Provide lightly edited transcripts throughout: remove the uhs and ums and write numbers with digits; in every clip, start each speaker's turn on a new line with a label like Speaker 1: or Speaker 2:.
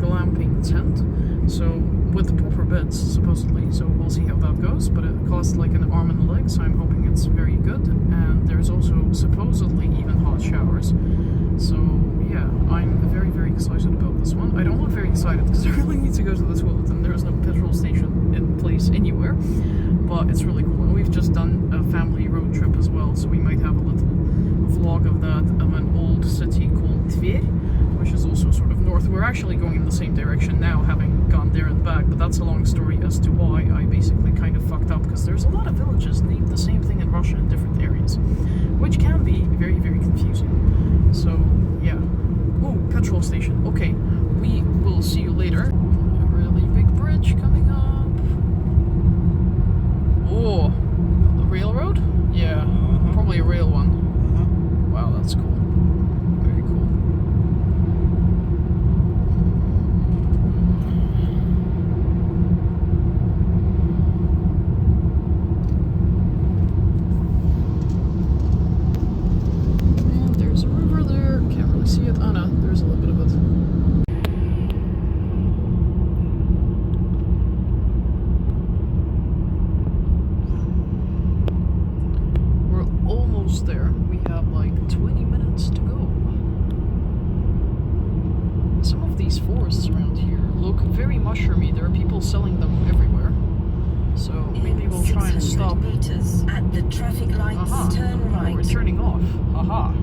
Speaker 1: glamping tent, so with the proper beds supposedly. So we'll see how that goes. But it costs like an arm and a leg, so I'm hoping it's very good. And there's also supposedly even hot showers. So yeah, I'm very, very excited about this one. I don't look very excited because I really need to go to the toilet, and there's no petrol station in place anywhere. But it's really cool. And we've just done a family road trip as well, so we might have a little vlog of that, of an old city called Tver, which is also sort of north. We're actually going in the same direction now, having gone there and back, but that's a long story as to why I basically kind of fucked up, because there's a lot of villages named the same thing in Russia in different areas, which can be very, very confusing. So yeah. Oh, petrol station. Okay, we will see you later. A really big bridge coming up. Oh, the railroad? Yeah, probably a rail one. Wow, that's cool. Very cool. And there's a river there. Can't really see it. Oh no, there's a little bit of it. We're almost there. We have like 20 minutes to go. Some of these forests around here look very mushroomy. There are people selling them everywhere. So maybe we'll try and stop.
Speaker 2: Meters at the traffic lights, turn right.
Speaker 1: Oh, we're turning off. Haha.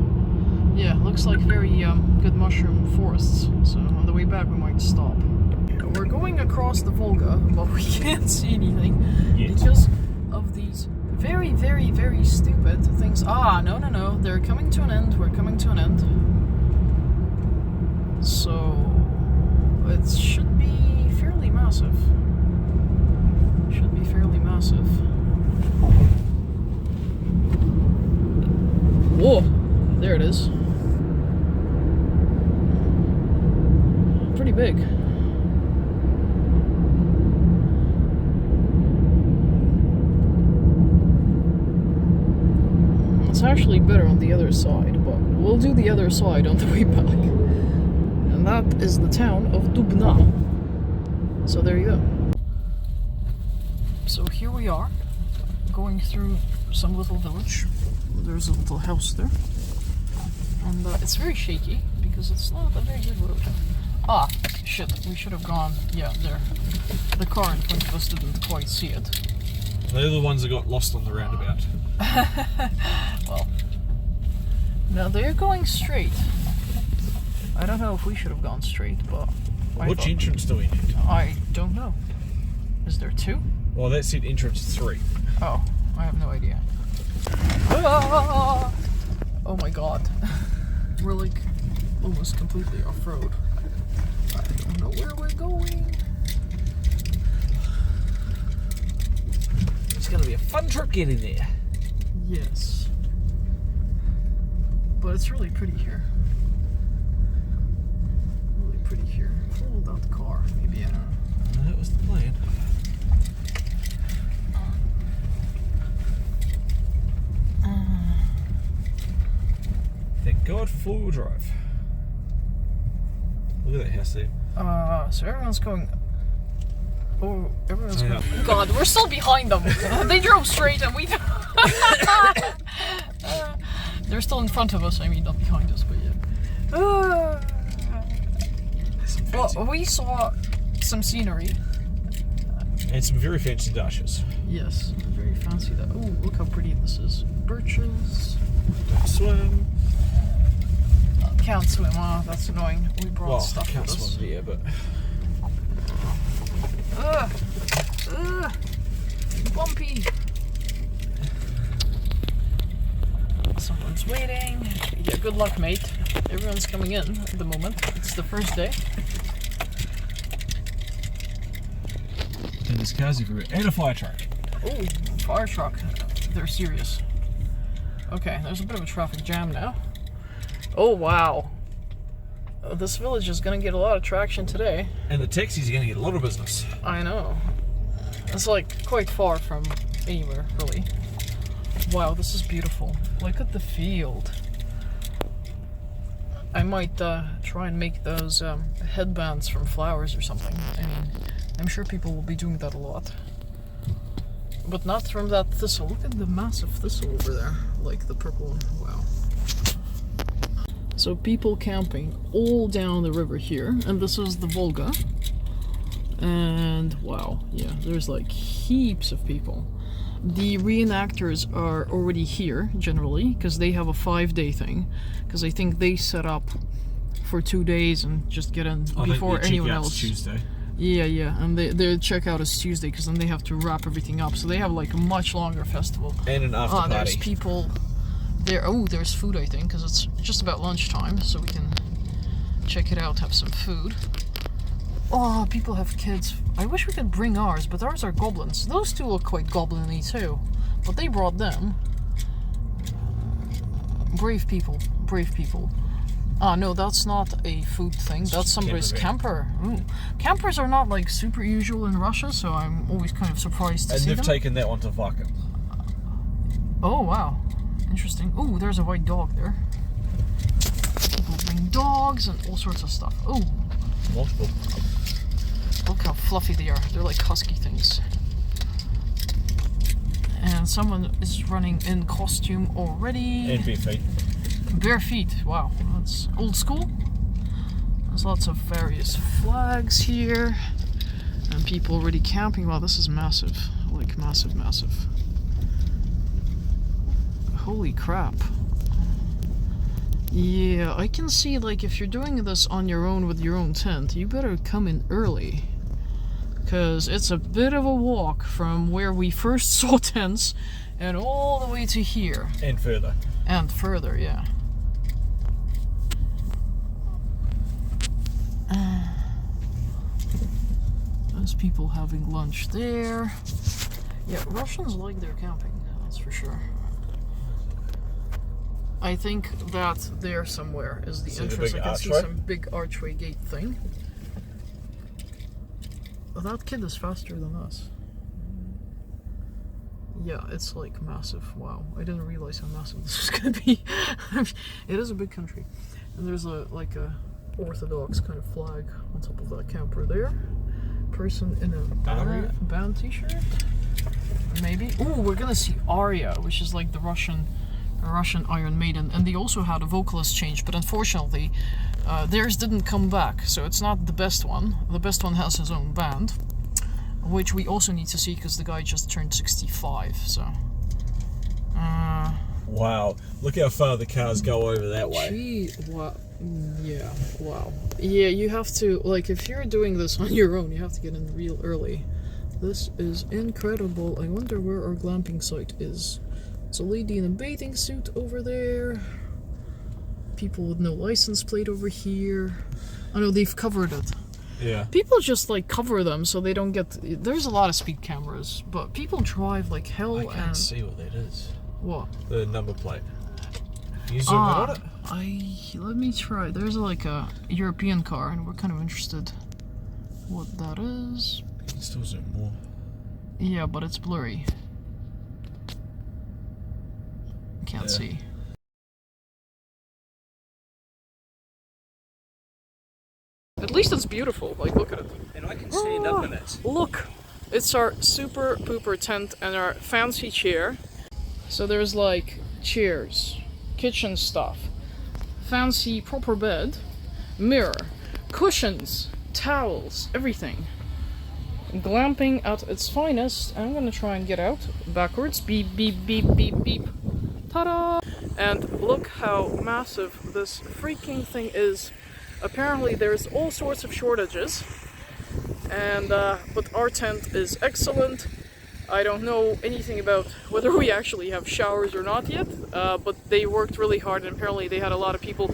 Speaker 1: Yeah, looks like very good mushroom forests. So on the way back we might stop. We're going across the Volga, but we can't see anything because of these very, very, very stupid things. Ah, no. They're coming to an end. We're coming to an end. So it should be fairly massive. Should be fairly massive. Whoa, there it is. Pretty big. It's actually better on the other side, but we'll do the other side on the way back. And that is the town of Dubna. So there you go. So here we are, going through some little village. There's a little house there. And it's very shaky, because it's not a very good road. Ah, shit, we should have gone, yeah, there. The car in front of us didn't quite see it.
Speaker 3: They're the ones that got lost on the roundabout.
Speaker 1: Well, no, they're going straight. I don't know if we should have gone straight, but...
Speaker 3: Which entrance do we need?
Speaker 1: I don't know. Is there two?
Speaker 3: Well, that's it, entrance 3.
Speaker 1: Oh, I have no idea. Ah! Oh my god. We're like almost completely off-road. I don't know where we're going.
Speaker 3: It's going to be a fun trip getting there.
Speaker 1: Yes. But it's really pretty here. Really pretty here. Follow that car, maybe, I don't know.
Speaker 3: That was the plan. Thank God for four-wheel drive. Look at that house there.
Speaker 1: So everyone's going... Oh, everyone's going... God, we're still behind them. They drove straight and we... They're still in front of us, I mean, not behind us, but yeah. Well, we saw some scenery.
Speaker 3: And some very fancy dashes.
Speaker 1: Yes, very fancy that. Oh, look how pretty this is. Birches.
Speaker 3: Don't swim.
Speaker 1: Can't swim, that's annoying. We brought stuff
Speaker 3: can't
Speaker 1: with us.
Speaker 3: swim there, but...
Speaker 1: Bumpy. Someone's waiting. Yeah, good luck, mate. Everyone's coming in at the moment. It's the first day.
Speaker 3: And there's cars everywhere. And a fire truck.
Speaker 1: Oh, fire truck. They're serious. Okay, there's a bit of a traffic jam now. Oh, wow. This village is going to get a lot of traction today.
Speaker 3: And the taxis are going to get a lot of business.
Speaker 1: I know. It's like quite far from anywhere, really. Wow, this is beautiful. Look at the field. I might try and make those headbands from flowers or something. I mean, I'm sure people will be doing that a lot. But not from that thistle. Look at the massive thistle over there. Like the purple one. Wow. So people camping all down the river here. And this is the Volga. And wow, yeah, there's like heaps of people. The reenactors are already here, generally, because they have a 5-day thing. Because I think they set up for 2 days and just get in before anyone else.
Speaker 3: Tuesday.
Speaker 1: Yeah, and their checkout is Tuesday, because then they have to wrap everything up. So they have like a much longer festival.
Speaker 3: And an after party.
Speaker 1: There's people there. Oh, there's food, I think, because it's just about lunchtime, so we can check it out, have some food. Oh, people have kids. I wish we could bring ours, but ours are goblins. Those two look quite goblin-y too, but they brought them. Brave people, brave people. Ah, no, that's not a food thing. That's somebody's camper. Ooh. Campers are not like super usual in Russia, so I'm always kind of surprised to see them.
Speaker 3: And they've taken that one to Vakken.
Speaker 1: Oh, wow. Interesting. Ooh, there's a white dog there. People bring dogs and all sorts of stuff. Oh.
Speaker 3: Multiple.
Speaker 1: Look how fluffy they are. They're like husky things. And someone is running in costume already.
Speaker 3: And bare feet.
Speaker 1: Bare feet. Wow, that's old school. There's lots of various flags here. And people already camping. Wow, this is massive. Like massive, massive. Holy crap. Yeah, I can see, like, if you're doing this on your own with your own tent, you better come in early. Because it's a bit of a walk from where we first saw tents and all the way to here.
Speaker 3: And further.
Speaker 1: And further, yeah. There's people having lunch there. Yeah, Russians like their camping, that's for sure. I think that there somewhere is the entrance. I can see some big archway gate thing. Oh, that kid is faster than us. Yeah, it's like massive. Wow, I didn't realize how massive this was gonna be. It is a big country, and there's a Orthodox kind of flag on top of that camper there. Person in a band t-shirt, maybe. Oh, we're gonna see Arya, which is like the Russian Iron Maiden, and they also had a vocalist change, but unfortunately theirs didn't come back, so it's not the best one. The best one has his own band, which we also need to see because the guy just turned 65, so
Speaker 3: wow, look how far the cars go over that way.
Speaker 1: Gee, wow. Yeah, wow. Yeah, you have to, like, if you're doing this on your own, you have to get in real early. This is incredible. I wonder where our glamping site is. There's a lady in a bathing suit over there. People with no license plate over here. Oh no, they've covered it.
Speaker 3: Yeah.
Speaker 1: People just like cover them so they don't get. There's a lot of speed cameras, but people drive like hell.
Speaker 3: I can't see what that is.
Speaker 1: What?
Speaker 3: The number plate. Can you zoom in on it?
Speaker 1: Let me try. There's like a European car, and we're kind of interested what that is.
Speaker 3: You can still zoom more.
Speaker 1: Yeah, but it's blurry. Can't see. At least it's beautiful. Like, look at it.
Speaker 3: And I can stand up in it.
Speaker 1: Look, it's our super pooper tent and our fancy chair. So there's like chairs, kitchen stuff, fancy proper bed, mirror, cushions, towels, everything. Glamping at its finest. I'm gonna try and get out backwards. Beep, beep, beep, beep, beep. Ta-da! And look how massive this freaking thing is. Apparently there's all sorts of shortages, and but our tent is excellent. I don't know anything about whether we actually have showers or not yet, but they worked really hard, and apparently they had a lot of people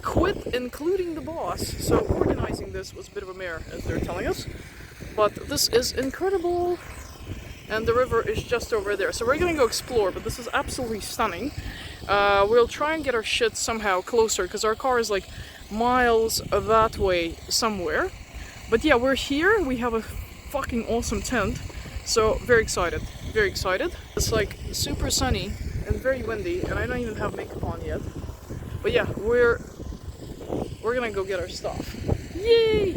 Speaker 1: quit, including the boss. So organizing this was a bit of a mare, as they're telling us. But this is incredible, and the river is just over there. So we're gonna go explore, but this is absolutely stunning. We'll try and get our shit somehow closer, because our car is like miles that way somewhere. But yeah, we're here. We have a fucking awesome tent. So very excited, very excited. It's like super sunny and very windy, and I don't even have makeup on yet. But yeah, we're we're gonna go get our stuff. Yay!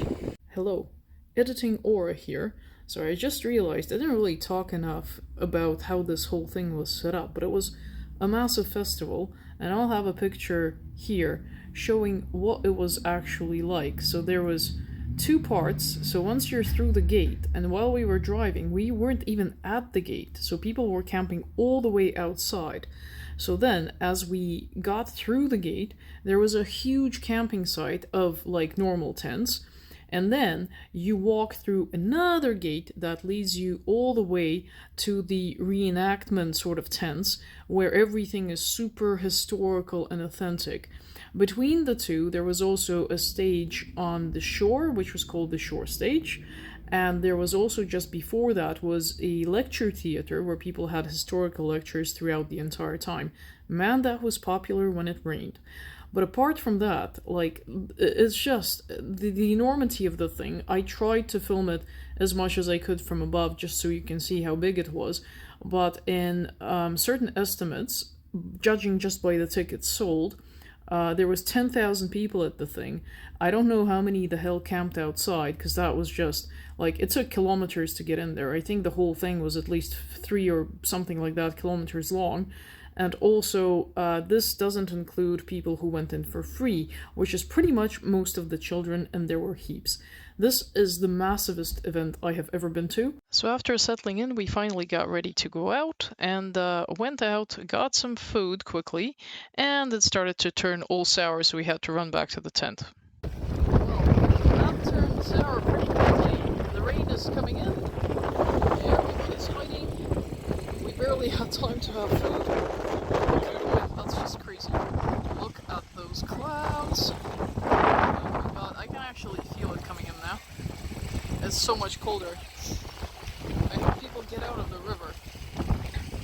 Speaker 1: Hello, editing Aura here. Sorry, I just realized I didn't really talk enough about how this whole thing was set up, but it was a massive festival, and I'll have a picture here showing what it was actually like. So there was two parts. So once you're through the gate, and while we were driving, we weren't even at the gate, so people were camping all the way outside. So then, as we got through the gate, there was a huge camping site of like normal tents, and then you walk through another gate that leads you all the way to the reenactment sort of tents, where everything is super historical and authentic. Between the two, there was also a stage on the shore, which was called the shore stage. And there was also, just before that, was a lecture theater where people had historical lectures throughout the entire time. Man, that was popular when it rained. But apart from that, like, it's just the enormity of the thing. I tried to film it as much as I could from above, just so you can see how big it was. But in certain estimates, judging just by the tickets sold, there was 10,000 people at the thing. I don't know how many the hell camped outside, because that was just, like, it took kilometers to get in there. I think the whole thing was at least 3 or something like that kilometers long. And also, this doesn't include people who went in for free, which is pretty much most of the children, and there were heaps. This is the massivest event I have ever been to. So after settling in, we finally got ready to go out, and went out, got some food quickly, and it started to turn all sour, so we had to run back to the tent. Well, that turned sour pretty quickly. The rain is coming in, everybody's hiding. We barely had time to have food. That's just crazy. Look at those clouds. Oh my god, I can actually feel it coming in now. It's so much colder. I hope people get out of the river,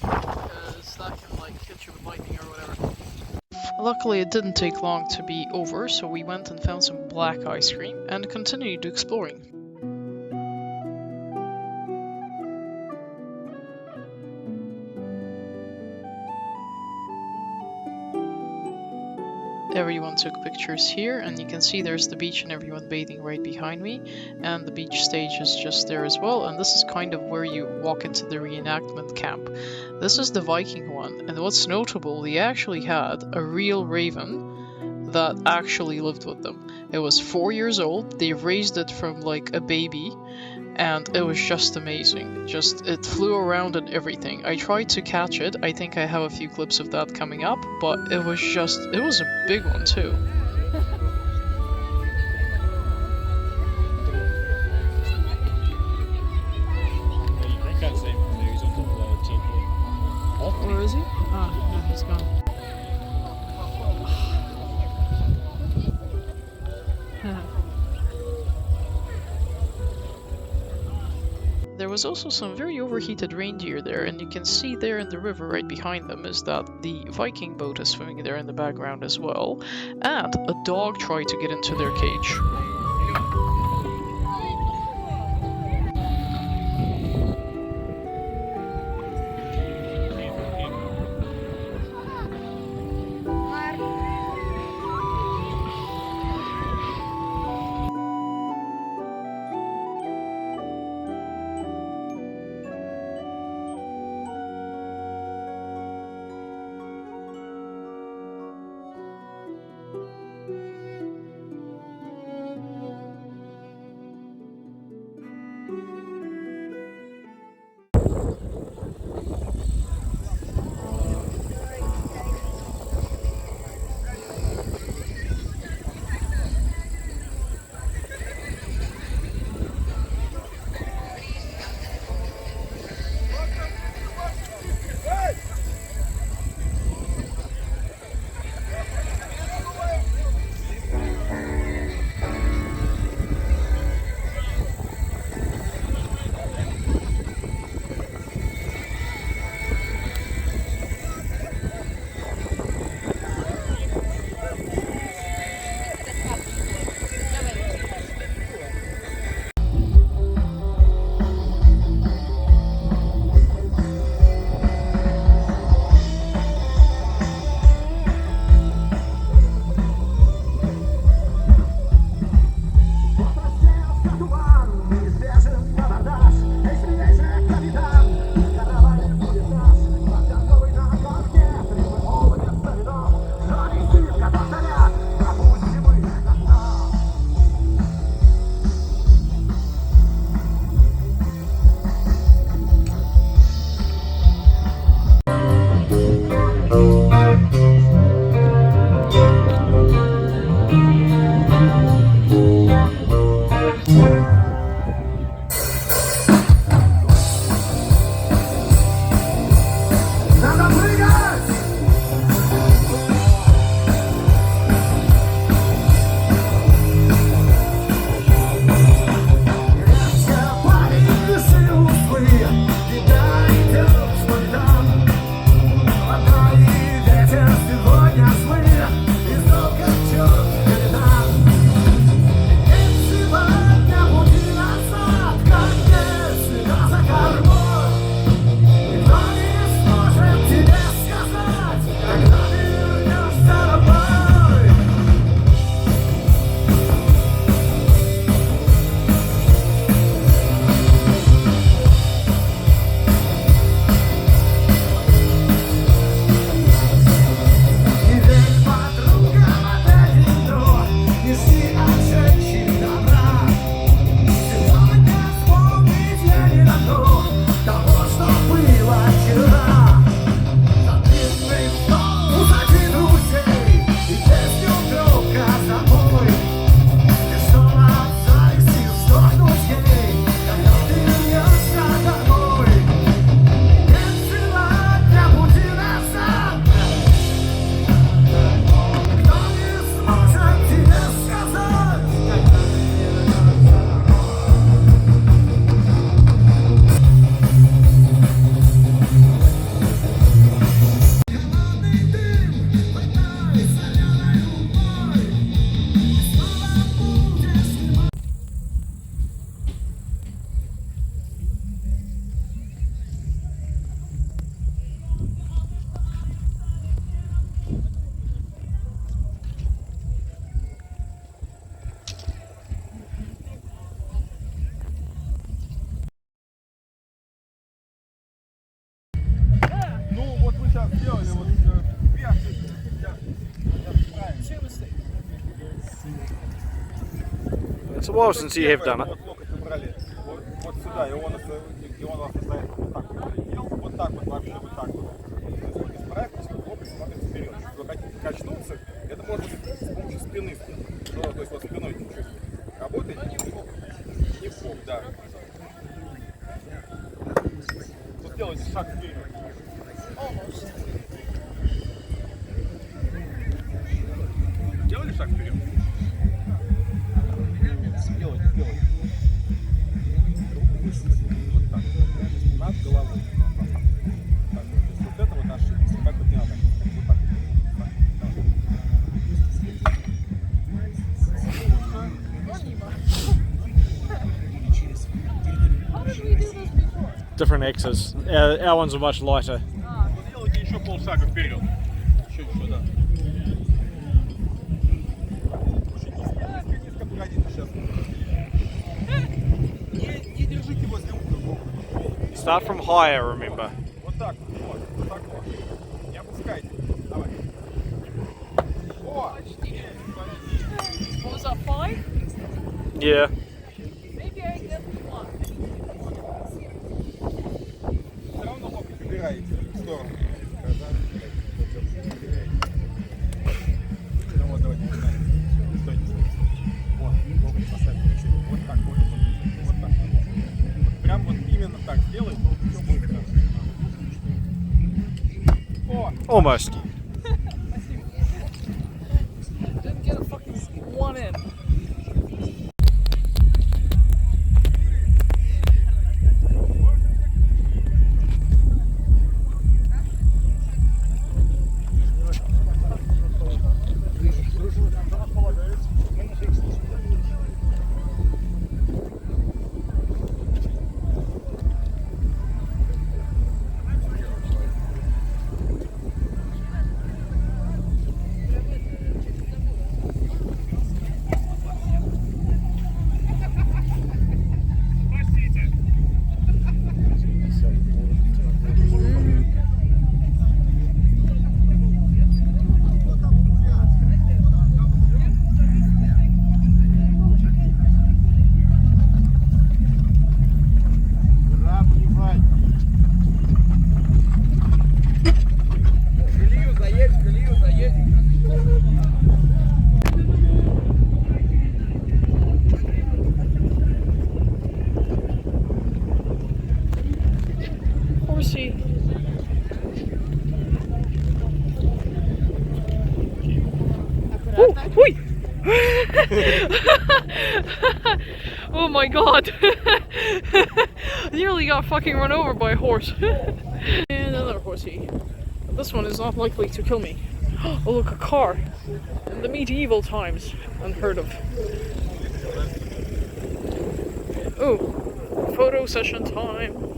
Speaker 1: because that can like hit you with lightning or whatever. Luckily it didn't take long to be over, so we went and found some black ice cream and continued exploring. Everyone took pictures here, and you can see there's the beach and everyone bathing right behind me, and the beach stage is just there as well, and this is kind of where you walk into the reenactment camp. This is the Viking one, and what's notable, they actually had a real raven that actually lived with them. It was 4 years old, they raised it from like a baby, and it was just amazing. Just, it flew around and everything. I tried to catch it. I think I have a few clips of that coming up, but it was a big one too.
Speaker 3: I can't see him from there, he's on top of the trampoline.
Speaker 1: Where is he? Ah, no, he's gone. There was also some very overheated reindeer there, and you can see there in the river right behind them is that the Viking boat is swimming there in the background as well, and a dog tried to get into their cage.
Speaker 4: It's a while since you have done it.
Speaker 5: Вот сюда, и он вас за это вот так вот прилетел, вот так вот вообще, вот так вот. То есть вот исправить, хлопать, смотрит вперед. Если вы хотите качнуться, это можно с помощью спины. То есть вот спиной чуть-чуть работаете, и в бок, да. Вот сделайте шаг вперед. Делали шаг вперед? Сделайте. Вот так. Над головой. Так, вот это вот ошибка. Так вот не надо. Вот так.
Speaker 4: Different axes. Our ones are much lighter.
Speaker 5: Сделайте еще полшага вперед. Еще, да. Низко погодите сейчас. Не держите возле уха.
Speaker 4: Start from higher, remember.
Speaker 5: Вот так вот, так вот. Не опускайте. Давай. О!
Speaker 1: What was that, 5?
Speaker 4: Yeah.
Speaker 1: Maybe I get 1.
Speaker 5: Все равно локоть убираете в сторону. Ну вот, давайте начинаем. Стойте. Вот, локоть поставьте чуть. Вот так, вот так. Вот прям вот именно так сделайте, все будет хорошо. О!
Speaker 4: Almost.
Speaker 1: Didn't get a fucking 1 in. Horsey. Oi! Oh my god! Nearly got fucking run over by a horse. And another horsey. This one is not likely to kill me. Oh look, a car. In the medieval times. Unheard of. Oh, photo session time.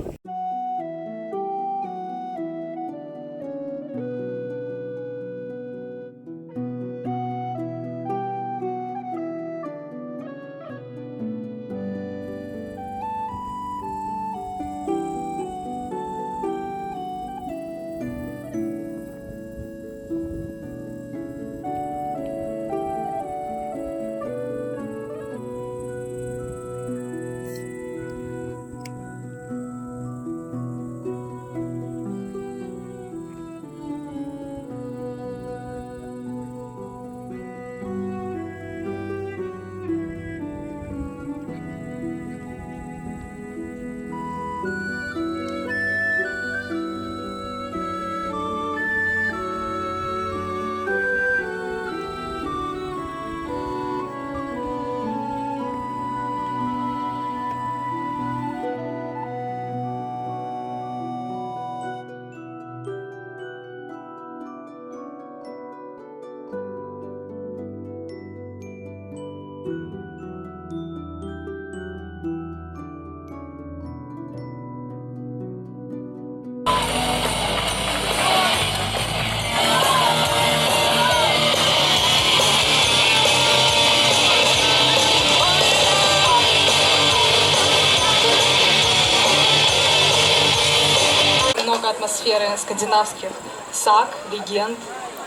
Speaker 6: Много атмосферы скандинавских саг, легенд,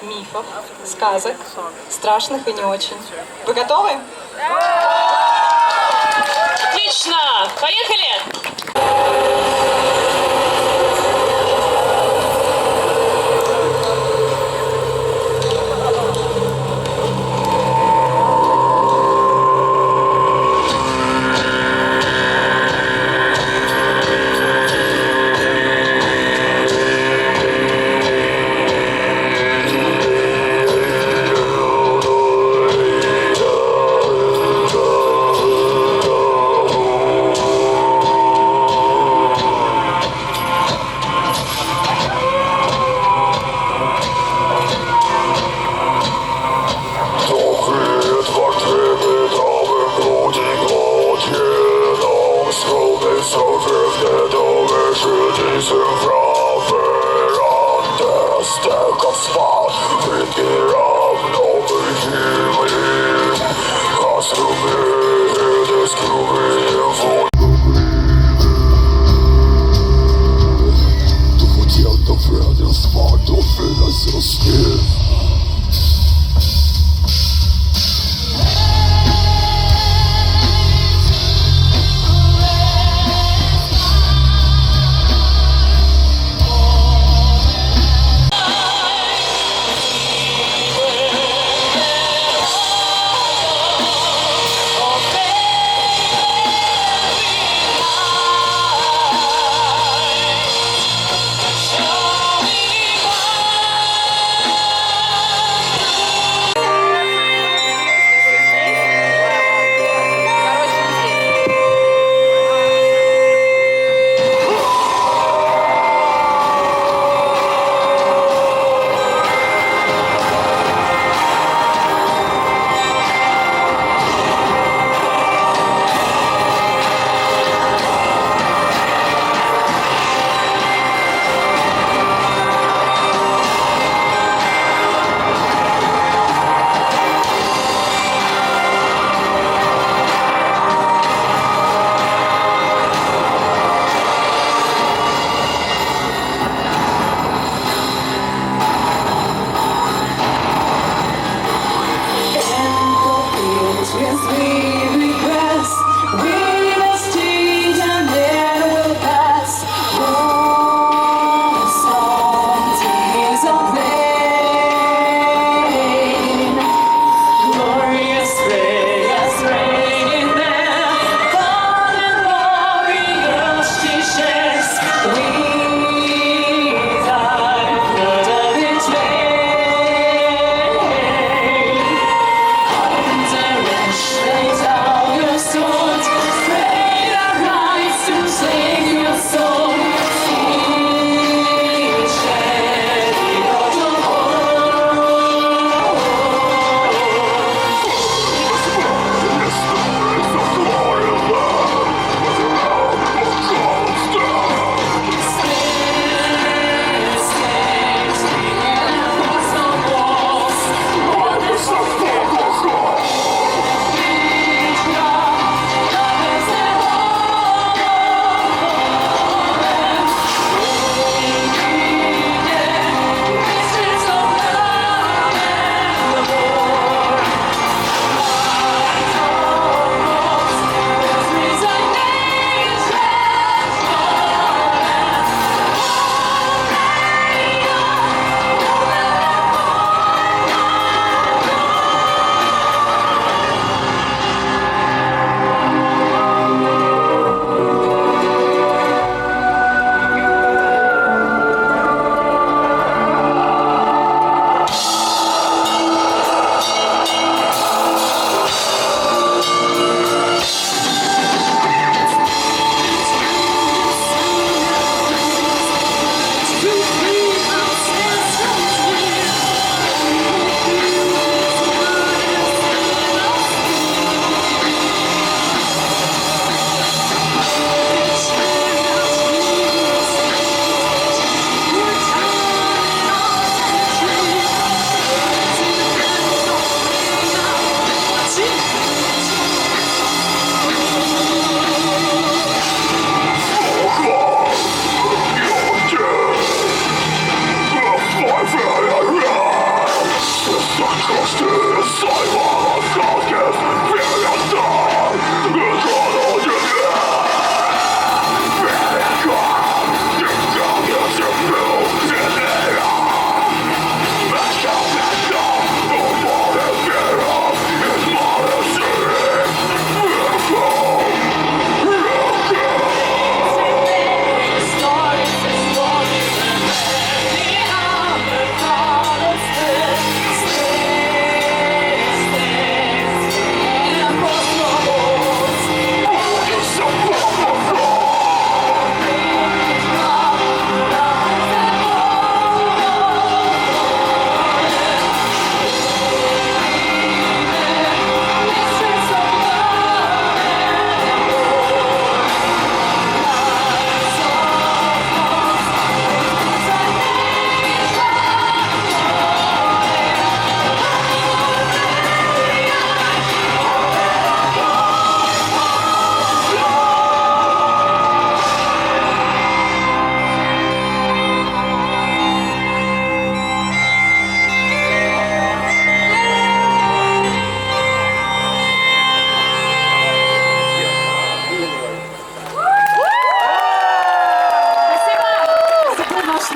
Speaker 6: мифов, сказок, страшных и не очень. Вы готовы?
Speaker 7: Отлично! Поехали!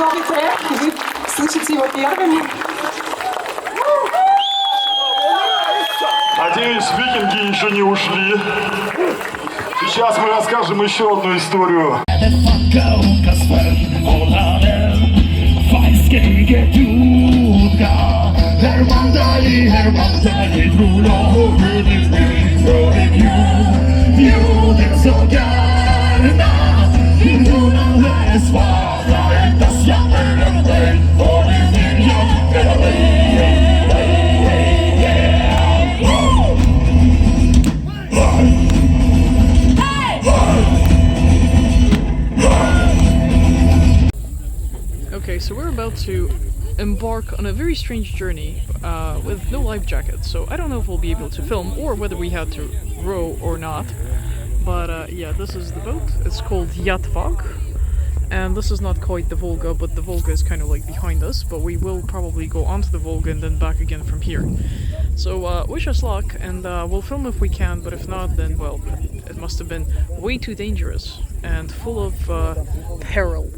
Speaker 6: новый трек, и вы слышите его первыми.
Speaker 8: Надеюсь, викинги еще не ушли. Сейчас мы расскажем еще одну историю.
Speaker 1: Okay, so we're about to embark on a very strange journey with no life jackets, so I don't know if we'll be able to film or whether we had to row or not. But yeah, this is the boat. It's called Yatvag, and this is not quite the Volga, but the Volga is kind of like behind us, but we will probably go onto the Volga and then back again from here. So wish us luck, and we'll film if we can, but if not, then well, it must have been way too dangerous and full of peril.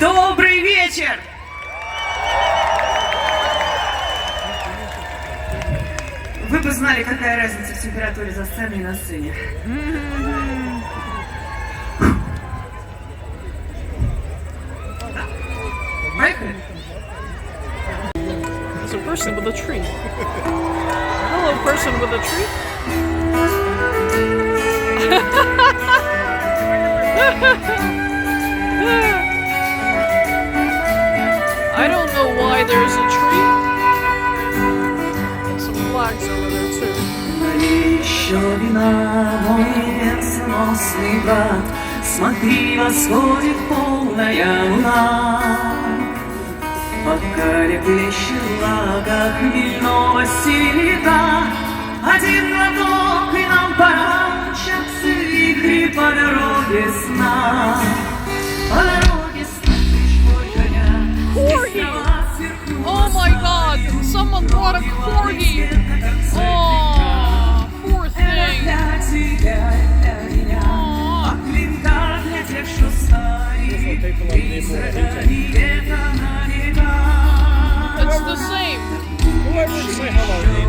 Speaker 9: Добрый вечер! Вы бы знали, какая разница в температуре за сценой и на сцене. Поехали!
Speaker 1: There's a person with a tree. Hello, person with a tree. I don't know why there's a tree. Some flags over there too.
Speaker 9: Еще вина, мой венценосный брат, смотри, восходит полная луна. Пока плещет влага хмельного серебра, один глоток, и нам пора мчаться вихри по дороге сна. По дороге сна пришпорь коня.
Speaker 1: Oh my god! Someone brought a corgi! Oh, poor thing! It's the same!
Speaker 3: Say hello, then.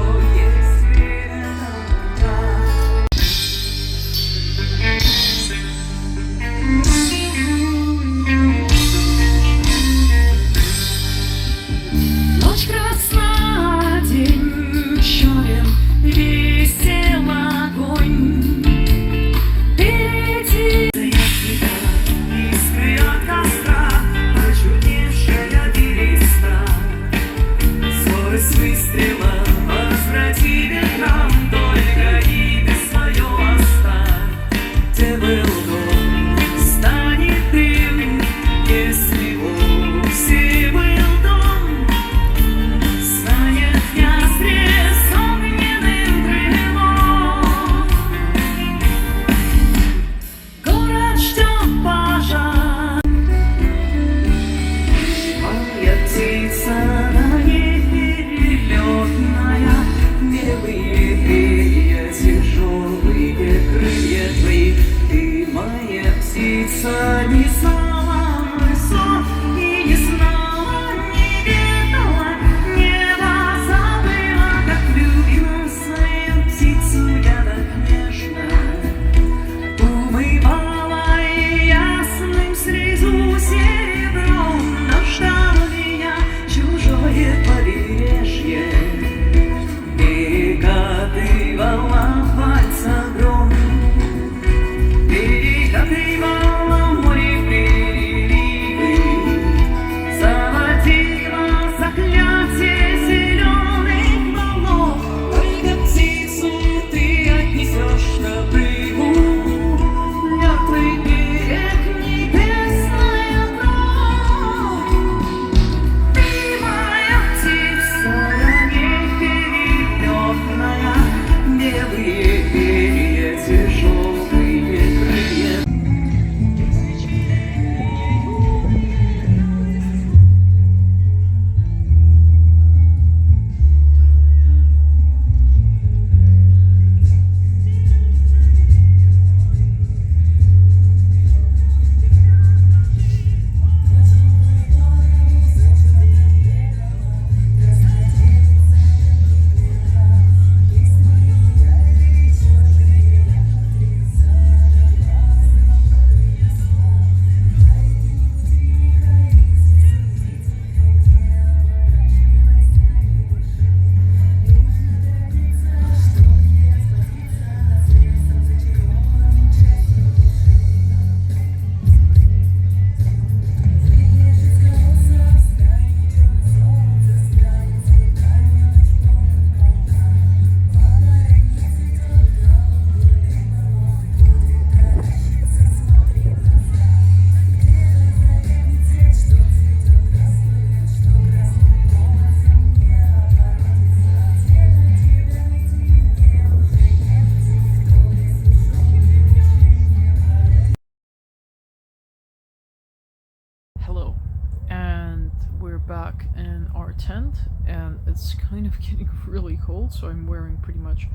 Speaker 1: our tent, and it's kind of getting really cold, so I'm wearing pretty much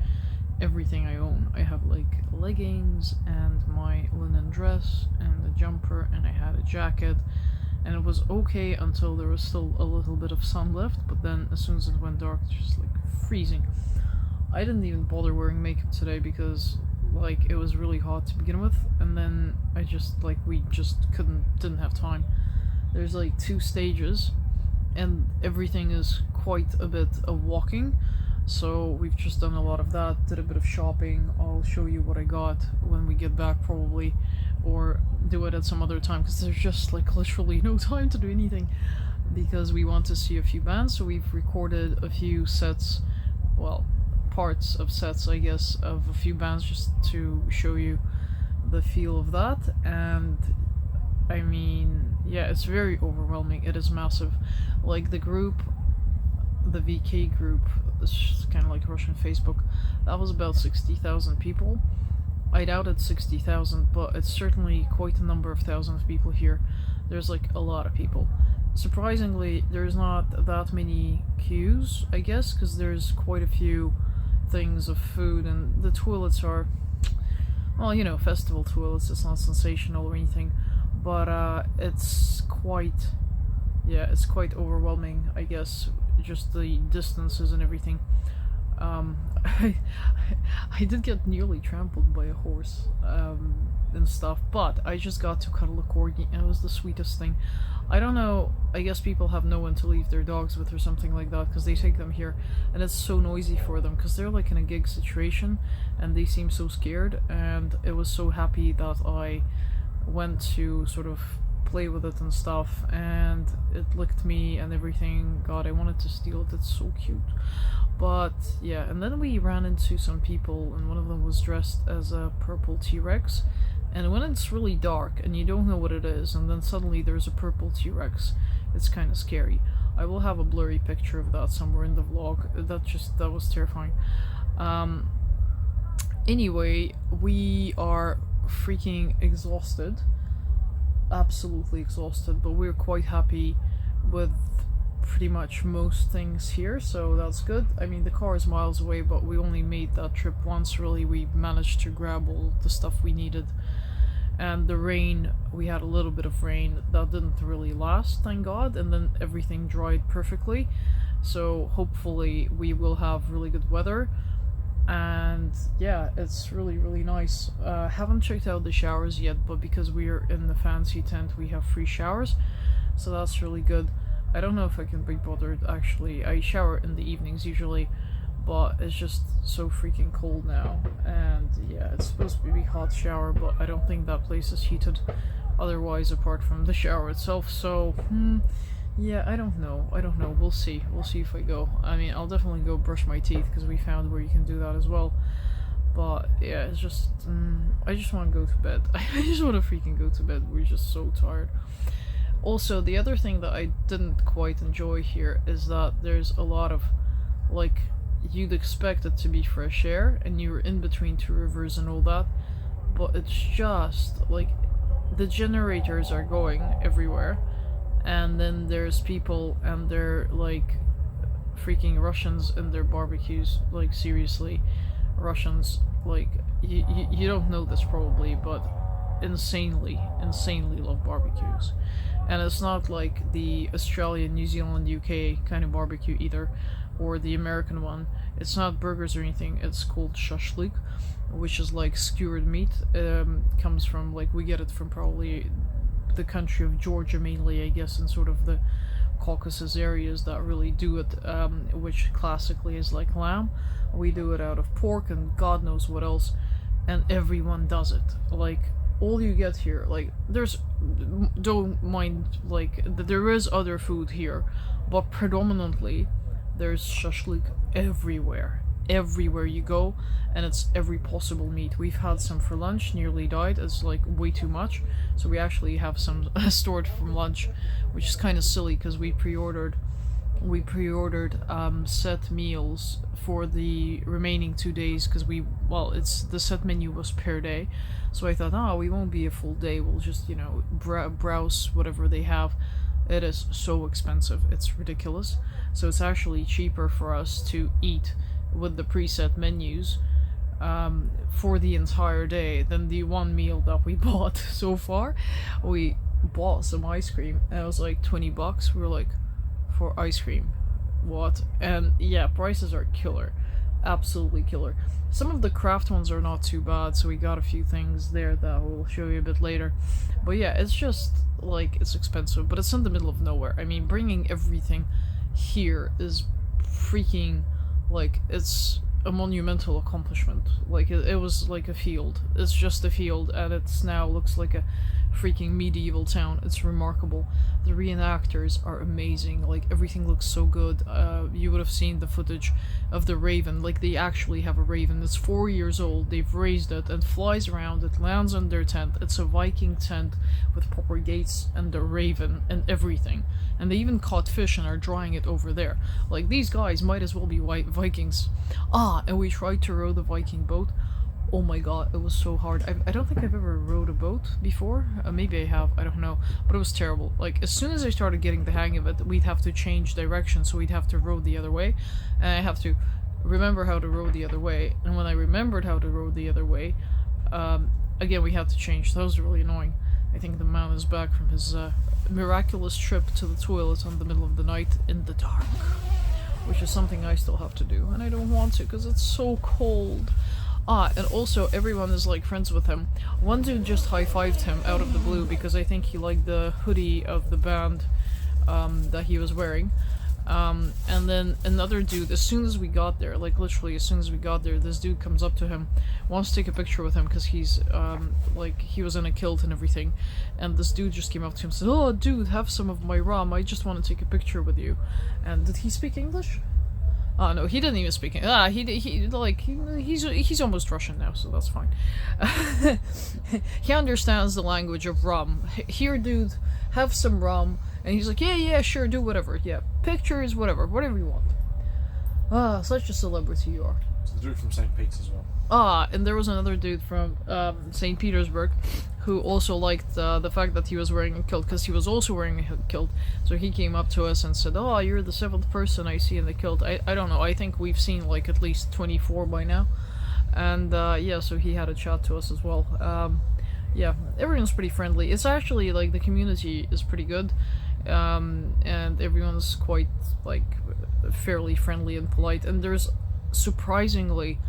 Speaker 1: everything I own. I have like leggings and my linen dress and a jumper, and I had a jacket, and it was okay until there was still a little bit of sun left, but then as soon as it went dark, it's just like freezing. I didn't even bother wearing makeup today because like it was really hot to begin with, and then I just like we just didn't have time. There's like 2 stages and everything is quite a bit of walking, so we've just done a lot of that, did a bit of shopping. I'll show you what I got when we get back probably, or do it at some other time, because there's just like literally no time to do anything because we want to see a few bands. So we've recorded a few sets, well, parts of sets I guess, of a few bands just to show you the feel of that. And I mean, yeah, it's very overwhelming. It is massive. Like the group, the VK group, it's just kind of like Russian Facebook, that was about 60,000 people. I doubt it's 60,000, but it's certainly quite a number of thousands of people here. There's like a lot of people. Surprisingly, there's not that many queues, I guess, because there's quite a few things of food, and the toilets are, well, you know, festival toilets. It's not sensational or anything, but it's quite, yeah, it's quite overwhelming, I guess, just the distances and everything. I did get nearly trampled by a horse and stuff, but I just got to cuddle a corgi, and it was the sweetest thing. I don't know, I guess people have no one to leave their dogs with or something like that, because they take them here, and it's so noisy for them, because they're like in a gig situation, and they seem so scared, and it was so happy that I went to sort of play with it and stuff, and it licked me and everything. God, I wanted to steal it, it's so cute. But yeah, and then we ran into some people, and one of them was dressed as a purple T-Rex, and when it's really dark and you don't know what it is, and then suddenly there's a purple T-Rex, it's kind of scary. I will have a blurry picture of that somewhere in the vlog. That was terrifying. Anyway, we are freaking exhausted, absolutely exhausted, but we're quite happy with pretty much most things here, so that's good. I mean, the car is miles away, but we only made that trip once, really. We managed to grab all the stuff we needed, and the rain, we had a little bit of rain that didn't really last, thank God, and then everything dried perfectly, so hopefully we will have really good weather. And yeah, it's really, really nice. Haven't checked out the showers yet, but because we are in the fancy tent, we have free showers, so that's really good. I don't know if I can be bothered, actually. I shower in the evenings usually, but it's just so freaking cold now. And yeah, it's supposed to be a hot shower, but I don't think that place is heated otherwise apart from the shower itself, so yeah, I don't know, we'll see if I go. I mean, I'll definitely go brush my teeth, because we found where you can do that as well. But yeah, it's just, I just want to go to bed. I just want to freaking go to bed. We're just so tired. Also, the other thing that I didn't quite enjoy here is that there's a lot of, like, you'd expect it to be fresh air, and you're in between 2 rivers and all that, but it's just, like, the generators are going everywhere, and then there's people, and they're, like, freaking Russians in their barbecues, like, seriously, Russians, like, you don't know this probably, but insanely love barbecues. And it's not like the Australian, New Zealand, UK kind of barbecue either, or the American one. It's not burgers or anything, it's called shashlik, which is like skewered meat. Comes from, like, we get it from probably the country of Georgia mainly, I guess, and sort of the Caucasus areas that really do it, which classically is like lamb. We do it out of pork and God knows what else, and everyone does it. Like, all you get here, like, there's, don't mind, like, there is other food here, but predominantly there's shashlik everywhere you go, and it's every possible meat. We've had some for lunch, nearly died, it's like way too much, so we actually have some stored from lunch, which is kind of silly because we pre-ordered set meals for the remaining 2 days, because it's the set menu was per day, so I thought, we won't be a full day, we'll just, you know, browse whatever they have. It is so expensive, it's ridiculous. So it's actually cheaper for us to eat with the preset menus for the entire day than the one meal that we bought so far. We bought some ice cream and it was like $20. We were like, for ice cream, what? And yeah, prices are killer, absolutely killer. Some of the craft ones are not too bad, so we got a few things there that we'll show you a bit later. But yeah, it's just like, it's expensive, but it's in the middle of nowhere. I mean, bringing everything here is freaking, like, it's a monumental accomplishment. Like, it was like a field. It's just a field, and it's now looks like a freaking medieval town. It's remarkable. The reenactors are amazing. Like, everything looks so good. You would have seen the footage of the raven. Like, they actually have a raven. It's 4 years old. They've raised it and flies around. It lands on their tent. It's a Viking tent with proper gates and a raven and everything. And they even caught fish and are drying it over there. Like, these guys might as well be Vikings. Ah, and we tried to row the Viking boat. Oh my god, it was so hard. I don't think I've ever rowed a boat before. Maybe I have, I don't know. But it was terrible. Like, as soon as I started getting the hang of it, we'd have to change direction, so we'd have to row the other way. And I have to remember how to row the other way. And when I remembered how to row the other way, again, we had to change. That was really annoying. I think the man is back from his miraculous trip to the toilet in the middle of the night in the dark. Which is something I still have to do. And I don't want to, because it's so cold. Ah, and also everyone is like friends with him. One dude just high-fived him out of the blue because I think he liked the hoodie of the band that he was wearing. And then another dude, as soon as we got there, like literally as soon as we got there, this dude comes up to him, wants to take a picture with him because he's, like, he was in a kilt and everything. And this dude just came up to him and said, "Oh, dude, have some of my rum, I just want to take a picture with you." And did he speak English? Oh no, he didn't even speak. He's almost Russian now, so that's fine. He understands the language of rum. Here, dude, have some rum, and he's like, yeah, sure, do whatever. Yeah, pictures, whatever you want. Ah, such a celebrity you are.
Speaker 3: It's the dude from St. Pete's as well.
Speaker 1: Ah, and there was another dude from St. Petersburg who also liked the fact that he was wearing a kilt, because he was also wearing a kilt. So he came up to us and said, "Oh, you're the 7th person I see in the kilt." I don't know, I think we've seen like at least 24 by now. And yeah, so he had a chat to us as well. Yeah, everyone's pretty friendly. It's actually like the community is pretty good. And everyone's quite like fairly friendly and polite. And there's surprisingly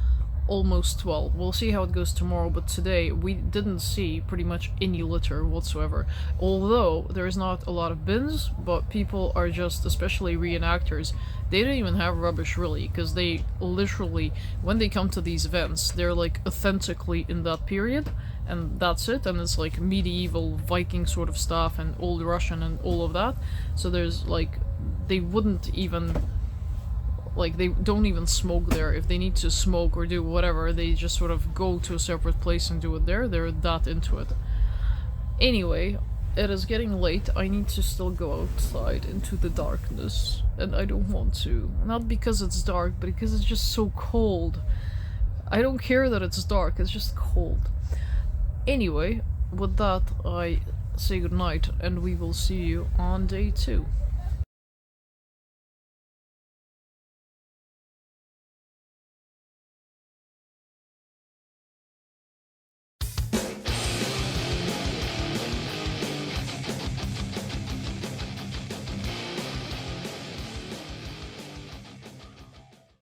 Speaker 1: almost, well, we'll see how it goes tomorrow, but today we didn't see pretty much any litter whatsoever. Although there's not a lot of bins, but people are just, especially reenactors, they don't even have rubbish really, because they literally, when they come to these events, they're like authentically in that period, and that's it, and it's like medieval Viking sort of stuff and old Russian and all of that. So there's like, they wouldn't even, like, they don't even smoke there. If they need to smoke or do whatever, they just sort of go to a separate place and do it there. They're that into it. Anyway, it is getting late. I need to still go outside into the darkness. And I don't want to. Not because it's dark, but because it's just so cold. I don't care that it's dark, it's just cold. Anyway, with that, I say goodnight, and we will see you on day 2.